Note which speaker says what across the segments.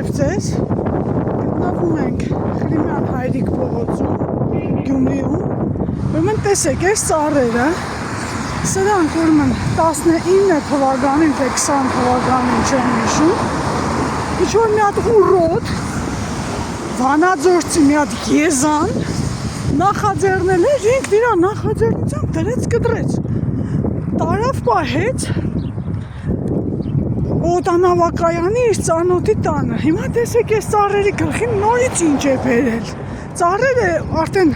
Speaker 1: Բարև ձեզ, գտնվում ենք Խրիմյան Հայրիկ փողոցում, Գյումրիում, ուրեմն տեսեք այս ծառերը, սրանք ուրեմն 19 թվականին թե 20 թվականին չեմ հիշում, ինչ-որ մի հատ ուռոտ, վանաձորցի մի հատ եզան, նախաձեռնել էր, ինքն իր նախաձեռնությամբ դրեց կտրեց, տարավ պահեց, օտանավակայանի իր ծանոթի տանը, հիմա տեսեք այս ծառերի գլխին նորից ինչ է բերել, ծառերը արդեն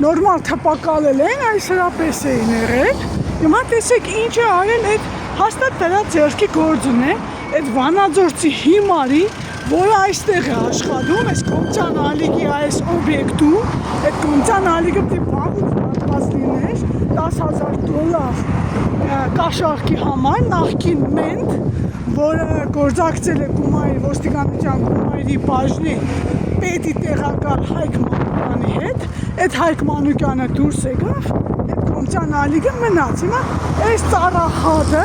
Speaker 1: նորմալ թպակալել են, այս հրապես էին եղել, հիմա տեսեք ինչ է արել, այդ հաստատ դրա ձեռքի գործն է, այդ վանաձորցի հիմարի, որը այստեղ է աշխատում, այս Կոմցյան ալիքի այս օբյեկտում, այդ Կոմցյան ալիքը պետք է վաղուց պատված լիներ, $10,000 կաշառքի համար, նախկին մենտ, որը գործակցել է Գումարի ոստիկանության Գումարի բաժնի պետի տեղակալ Հայկ Մանուկյանի հետ, այդ Հայկ Մանուկյանը դուրս եկավ, այդ Կոմցյան ալիքը մնաց, հիմա այս ծառահատը,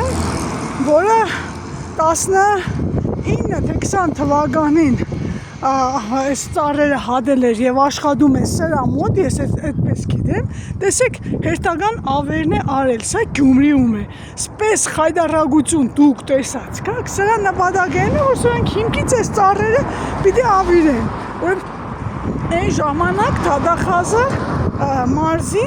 Speaker 1: որը 19 թե 20 թվականին այս ծառերը հատել էր եւ աշխատում է սրա մոտ, ես այդպես գիտեմ, տեսեք հերթական ավերն է արել, սա Գյումրիում է, սպես խայդարագություն դուք տեսած, կաք, սրա նպատակն է, որ սրանք հիմքից այս ծառերը պիտի ավիրեն, ուրեմն այն ժամանակ Թադախազը մարզի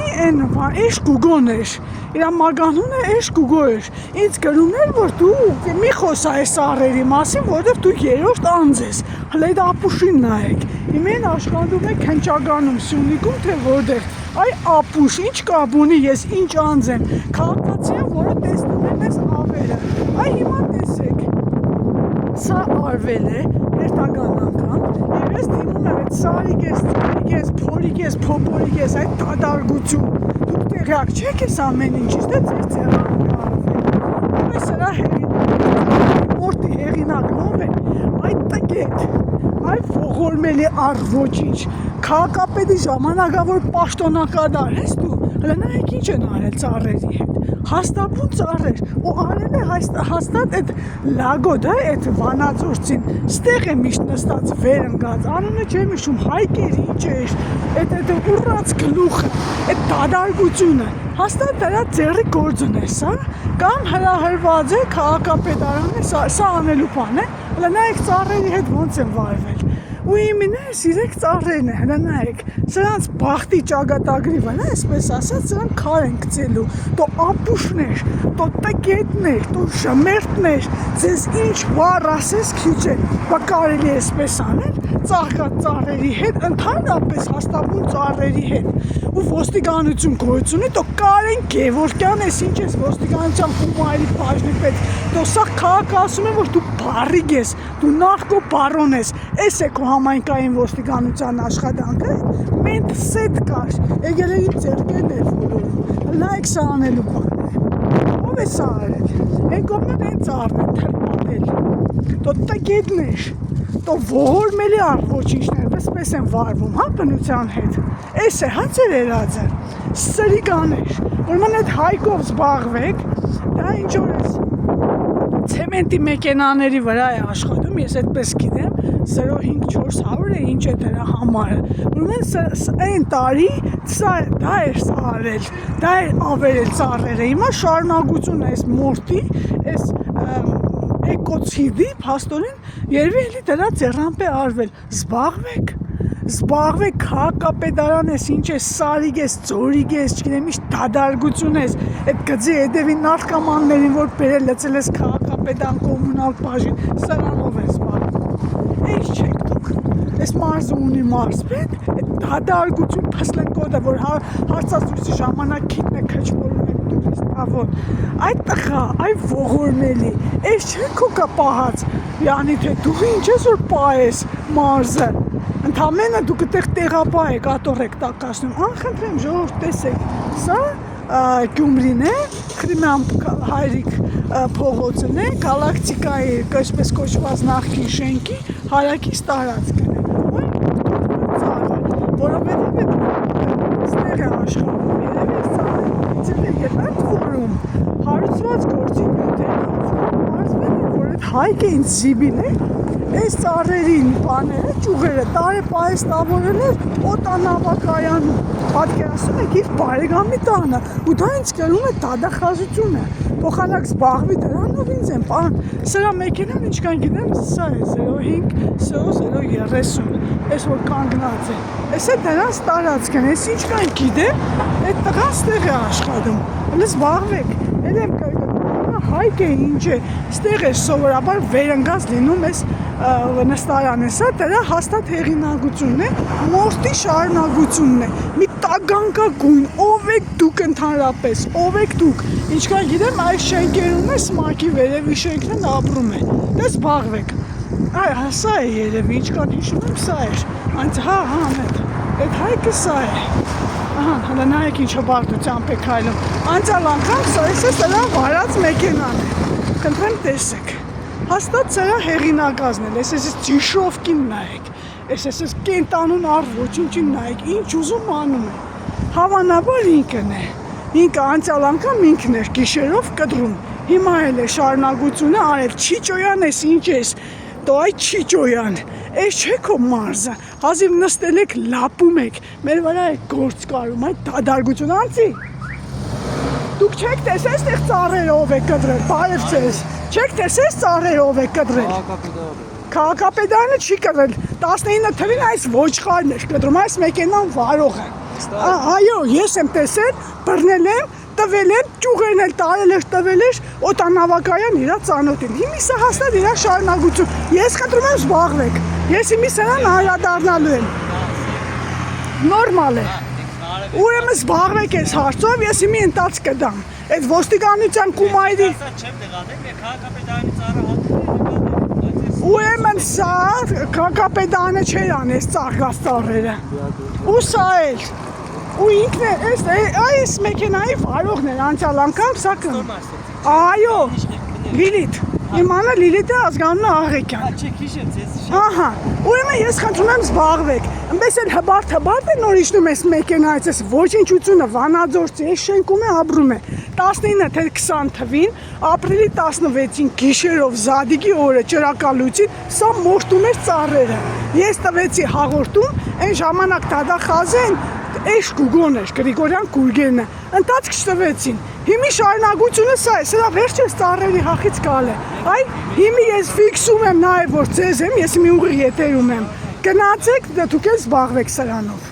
Speaker 1: էշ գուգոն էր, իր մագանունը էշ գուգո էր, ինձ գրում էր, որ դու մի խոսա այս ծառերի մասին, որովհետև դու երրորդ անձ ես, հլա այդ ապուշին նայեք, իմեն աշխատում է Քնչագանում, Սյունիքում, թե որտեղ, այ ապուշ, ինչ կապ ունի ես, ինչ անձ եմ, քաղաքացի եմ, որը տեսնում եմ այս ավերը, այ հիմա տեսեք, սա արվել է, հերթական անգամ, եւ ես դիմում եմ այդ սարիգես, փորիգես, փոփորիգես, այդ տադարգություն, դուք տեղյակ չեք ես ամեն ինչից, դա ձեր ձեռքին է արվել, այս սրա հեղինակ, մորտի հեղինակ նով է, այդ տգետ, այդ ողորմելի առ ոչինչ, քաղաքապետի ժամանակավոր պաշտոնակատար ես դու, հլա նայեք ինչ են արել ծառերի հետ, հաստապուն ծառեր, ու արել է հաստատ այդ լագոդը, այդ վանաձորցին, ստեղ է միշտ նստած վեր ընկած, անունը չեմ հիշում, Հայկեր ինչ էր, այդ ուռած գլուխը, այդ դադարգությունը, հաստատ դրա ձեռի գործն է սա, կամ հրահրված է քաղաքապետարանը, սա անելու բան է, հլա նայեք ծառերի հետ ոնց են վարվել, ու իմինը սիրեք ծառերն է, հլա նայեք, սրանց բախտի ճակատագրի վրա, այսպես ասած, սրանք քար են գցելու, տո ապուշներ, տո տգետներ, տո շմերտներ, ձեզ ինչ վառ ասես քիչ է, բա կարելի է այսպես անել, ծաղկած ծառերի հետ, ընդհանրապես հաստապուն ծառերի հետ, ու ոստիկանություն գոյություն ունի, տո Կարեն Գևորգյան ես, ինչ ես ոստիկանության Գումարի բաժնի պետ, տո սա քաղաքը ասում է, որ դու բարիգ ես, դու նարկո բարոն ես, էս է քո համայնքային ոստիկանության աշխատանքը, մենտ սետ կար, եկել է իր ձեռքերն էր որորում, նայեք սա անելու բան է, ով է սա արել, են կողմն են ծառն է թրպատել, տո տգետներ, տո ողորմելի առ ոչինչներ, պես են վարվում, հա բնության հետ, էս է, հա ձեր երածը, սրիկաներ, ուրմն այդ Հայկով զբաղվեք, դա ինչ որ ես, ցեմենտի մեքենաների վրա է աշխատում, ես այդպես գիտեմ, 05400 է, ինչ է դրա համարը, ուրմեն այն տարի դա էր արել, դա էր ավերել ծառերը, հիմա շարունակություն է այս մորտի, այս էկոցիդի, փաստորեն երևի էլի դրա ձեռամբ է արվել, զբաղվեք քաղաքապետարան ես, ինչ ես, սարիգ ես, ծորիգ ես, չգիտեմ ինչ դադարգություն ես, այդ գծի հետևի նարկամաններին, որ բերել լծել ես քաղաքապետան կոմունալ բաժին, սրանով ես զբաղվում, ինչ չեք դուք, այս մարզը ունի մարզպետ, այդ դադարգություն փսլենկոդը, որ հարցազրույցի ժամանակ քիթն է քչմորում եք դուք ես տավոն, այդ տղա, այդ ողորմելի, այս չէ քոկա պահած, յանի թե դու ինչ ես որ պահես մարզը, ընդամենը դուք այդտեղ տեղապահ եք, ատոր եք տակասնում, անխնդրեմ ժողովուրդ տեսեք, սա Գյումրին է, Խրիմյան Հայրիկ փողոցն է, գալակտիկայի այսպես կոչված նախկին շենքի հարակից տարածքն է, որովհետև ստեղ է աշխատում, երևի ծառը եկած որում հարուցված գործի նյութեր, մարզվել է, որ այդ Հայկը ինձ զիբին է, այս ծառերին բաները, ճյուղերը տարեպահեստավորել էր օտանավակայանում։ Պատկերացնում եք իր բարեկամի տանը, ու դա ինձ կրում է դադախազությունը։ Փոխանակ զբաղվի դրանով ինձ եմ, պարոն, սրա մեքենան ինչքան գիտեմ, սա է 05-0030, այս որ կանգնած է։ Այս է դրանց տարածքն, այս ինչքան գիտեմ, այդ տղան ստեղ է աշխատում, հələ զբաղվեք, էլ եմ հայք է ինչ է, ստեղ է սովորաբար վերընկած լինում ես նստարանը, սա դրա հաստատ հեղինակությունն է, մորտի շարունակությունն է, մի տագանկագույն, ով եք դուք ընդհանրապես, ով եք դուք, ինչքան գիտեմ այս շենքերում է սմակի վերևի շենքն են ապրում է, դե զբաղվեք, սա է երևի, ինչքան հիշում եմ սա էր, հա, այդ հայքը սա է, հələ նայեք ինչ հբարտությամբ է քայլում, անցյալ անգամ սա սրա վարած մեքենան է, կնդրեմ տեսեք, հաստատ սրա հեղինակազն է, ես ճիշովկին նայեք, ես կենտանուն առ ոչինչին նայեք, ինչ ուզում անում է, հավանաբար ինքն է, ինքը անցյալ անգամ ինքն էր գիշերով կտրում, հիմա էլ է շարունակությունը արել, Չիչոյան ես ինչ ես, դու այ Չիչոյան, այս չէ քո մարզը, հազիվ նստել եք, լապում եք, մեր վրա եք գործ կարում, այդ դադարգություն անցի, դուք չեք տեսես տեղ ծառերով եք կտրել, բարև ձեզ, չեք տեսես ծառերով եք կտրել, քաղաքապետարանը չի կտրել, 19 թվին այս ոչխարն էր կտրում, այս մեքենան վարողը, այո, ես եմ տեսել, բռնել եմ, տվել եմ, ճյուղերն էլ տարել էր, տվել էր, օտանավակայան իրա ծանոթին, հիմի սա հաստատ իրա շարունակություն, ես խնդրում եմ զբաղվեք, ես հիմի սրան հարադառնալու եմ, նորմալ է, ուրեմն զբաղվեք ես հարցով, ես հիմի ընտած կդամ, այդ ոստիկանության կումայրի, ուրեմն սա քաղաքապետարանը չէր անես ծաղկած ծառերը, ու սա էլ, ու ինքն է, այս մեքենայի վարողն էր անցյալ անգամ, սա կն, այո, Լիլիթ, իմանա Լիլիթը ազգանունը Աղեկյան, ահա, ուրեմն ես խնդրում եմ զբաղվեք, ըմպես էլ հբարդ է նոր իջնում ես մեքենայից, ես ոչնչությունը վանաձորցի, ես շենքում է ապրում է, 19 թե 20 թվին, ապրիլի 16-ին գիշերով Զադիգի օրը ճրակալույցին, սա մորտում էր ծառերը, ես տվեցի հաղորդում, այն ժամանակ դադախազեն, Էշ գուգոն էր, Գրիգորյան Գուրգենը, ընտածք չտվեցին, հիմի շարունակությունը սա է, սրա վերջը ծառերի հախից գալ է, այ հիմի ես ֆիքսում եմ նաև որ ձեզ եմ, ես մի ուղի եթերում եմ, գնացեք, դուք էլ զբաղվեք սրանով,